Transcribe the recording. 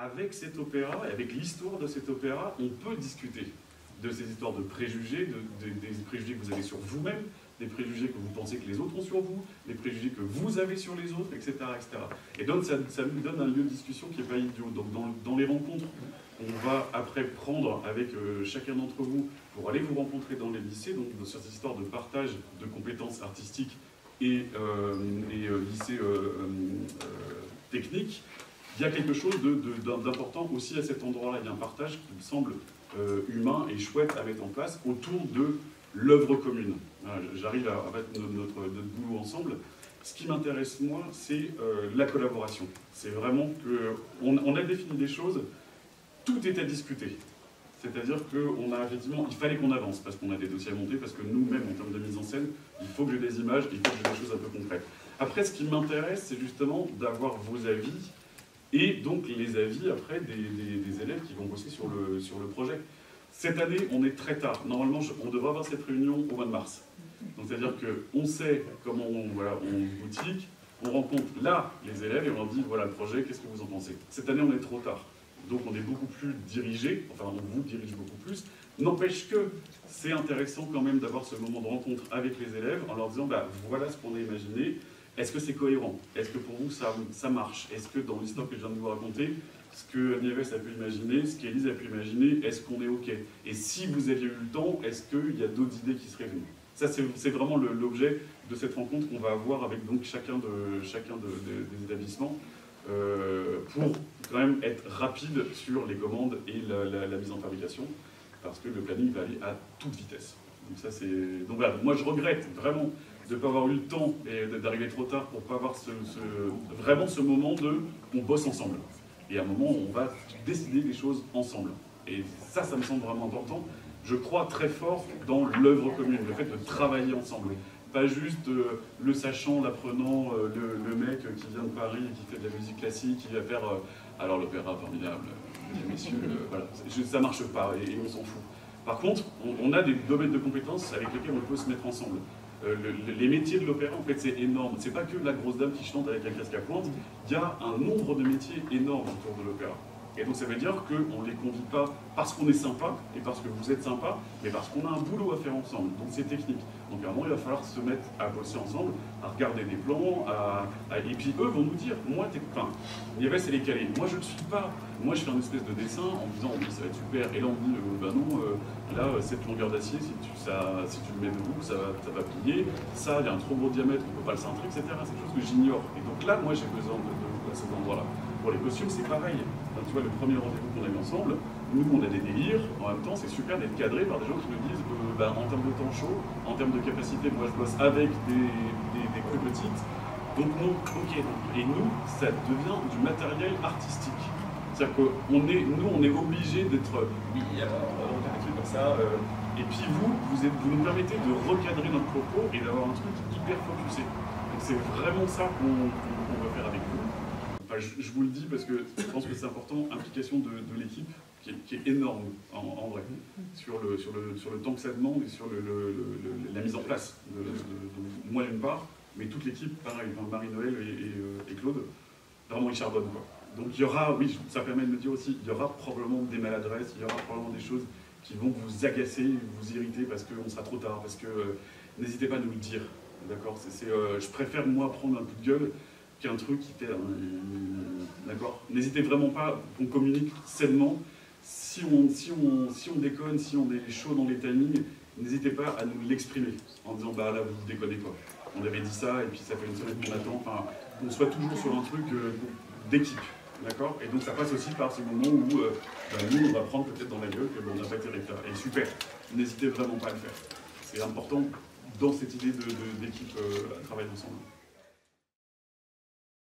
avec cet opéra, et avec l'histoire de cet opéra, on peut discuter de ces histoires de préjugés, des préjugés que vous avez sur vous-même, des préjugés que vous pensez que les autres ont sur vous, des préjugés que vous avez sur les autres, etc. etc. Et donc ça nous donne un lieu de discussion qui n'est pas idiot. Donc dans les rencontres, on va après prendre avec chacun d'entre vous pour aller vous rencontrer dans les lycées, donc sur cette histoire de partage de compétences artistiques et lycées techniques. Il y a quelque chose d'important aussi à cet endroit-là. Il y a un partage qui me semble humain et chouette à mettre en place autour de l'œuvre commune. J'arrive à mettre notre boulot ensemble. Ce qui m'intéresse, moi, c'est la collaboration. C'est vraiment qu'on a défini des choses, tout est à discuter. C'est-à-dire qu'on a effectivement, il fallait qu'on avance, parce qu'on a des dossiers à monter, parce que nous-mêmes, en termes de mise en scène, il faut que j'ai des images, il faut que j'ai des choses un peu concrètes. Après, ce qui m'intéresse, c'est justement d'avoir vos avis, et donc les avis, après, des élèves qui vont bosser sur le projet. Cette année, on est très tard. Normalement, on devrait avoir cette réunion au mois de mars. Donc, c'est-à-dire qu'on sait comment on boutique, on rencontre là les élèves et on leur dit, voilà le projet, qu'est-ce que vous en pensez? Cette année, on est trop tard. Donc, on est beaucoup plus dirigé, enfin, on vous dirige beaucoup plus. N'empêche que c'est intéressant quand même d'avoir ce moment de rencontre avec les élèves en leur disant, bah, voilà ce qu'on a imaginé. Est-ce que c'est cohérent? Est-ce que pour vous, ça marche? Est-ce que dans l'histoire que je viens de vous raconter, ce que Nieves a pu imaginer, ce qu'Élise a pu imaginer, est-ce qu'on est OK? Et si vous aviez eu le temps, est-ce qu'il y a d'autres idées qui seraient venues? Ça, c'est vraiment l'objet de cette rencontre qu'on va avoir avec donc, chacun des établissements pour quand même être rapide sur les commandes et la mise en fabrication, parce que le planning va aller à toute vitesse. Donc voilà, moi je regrette vraiment de ne pas avoir eu le temps et d'arriver trop tard pour ne pas avoir vraiment ce moment de on bosse ensemble. Et à un moment, on va décider des choses ensemble. Et ça me semble vraiment important. Je crois très fort dans l'œuvre commune, le fait de travailler ensemble. Pas juste le sachant, l'apprenant, le mec qui vient de Paris et qui fait de la musique classique, qui va faire alors l'opéra formidable, messieurs, voilà. Ça ne marche pas et on s'en fout. Par contre, on a des domaines de compétences avec lesquels on peut se mettre ensemble. Les métiers de l'opéra, en fait, c'est énorme. C'est pas que la grosse dame qui chante avec la casque à pointe. Il y a un nombre de métiers énorme autour de l'opéra. Et donc ça veut dire qu'on ne les convie pas parce qu'on est sympa et parce que vous êtes sympa, mais parce qu'on a un boulot à faire ensemble. Donc c'est technique. Donc à un moment, il va falloir se mettre à bosser ensemble, à regarder des plans, et puis eux vont nous dire, moi, Nieves, elle est calée. Moi, je ne suis pas. Moi, je fais une espèce de dessin en me disant, oui, ça va être super. Et là, on me dit, bah non, là, cette longueur d'acier, si tu le mets debout, ça va plier. Ça, il y a un trop gros diamètre, on ne peut pas le cintrer, etc. C'est quelque chose que j'ignore. Et donc là, moi, j'ai besoin de cet endroit-là. Pour les costumes, c'est pareil. Enfin, tu vois, le premier rendez-vous qu'on a eu ensemble, nous, on a des délires. En même temps, c'est super d'être cadré par des gens qui nous disent, en termes de temps chaud, en termes de capacité, moi, je bosse avec des plus petites. Donc, non, ok. Et nous, ça devient du matériel artistique. C'est-à-dire que nous, on est obligés d'être, oui, alors, on fait des trucs comme ça. Et puis vous nous permettez de recadrer notre propos et d'avoir un truc hyper focusé. Donc, c'est vraiment ça qu'on va faire avec vous. Enfin, je vous le dis parce que je pense que c'est important, implication de l'équipe qui est énorme en vrai, sur le temps que ça demande et sur la mise en place de moi d'une part, mais toute l'équipe, pareil, Marie-Noël et Claude, vraiment ils charbonnent quoi. Donc il y aura, oui, ça permet de me dire aussi, il y aura probablement des maladresses, il y aura probablement des choses qui vont vous agacer, vous irriter parce qu'on sera trop tard, parce que n'hésitez pas à nous le dire, d'accord? Je préfère moi prendre un coup de gueule qu'un truc qui fait... D'accord? N'hésitez vraiment pas qu'on communique sainement. Si on déconne, si on est chaud dans les timings, n'hésitez pas à nous l'exprimer en disant bah là vous déconnez quoi. On avait dit ça et puis ça fait une semaine qu'on attend. Enfin, qu'on soit toujours sur un truc d'équipe. D'accord? Et donc ça passe aussi par ce moment où nous on va prendre peut-être dans la gueule que on n'a pas été recteur. Et super, n'hésitez vraiment pas à le faire. C'est important dans cette idée d'équipe à travailler ensemble.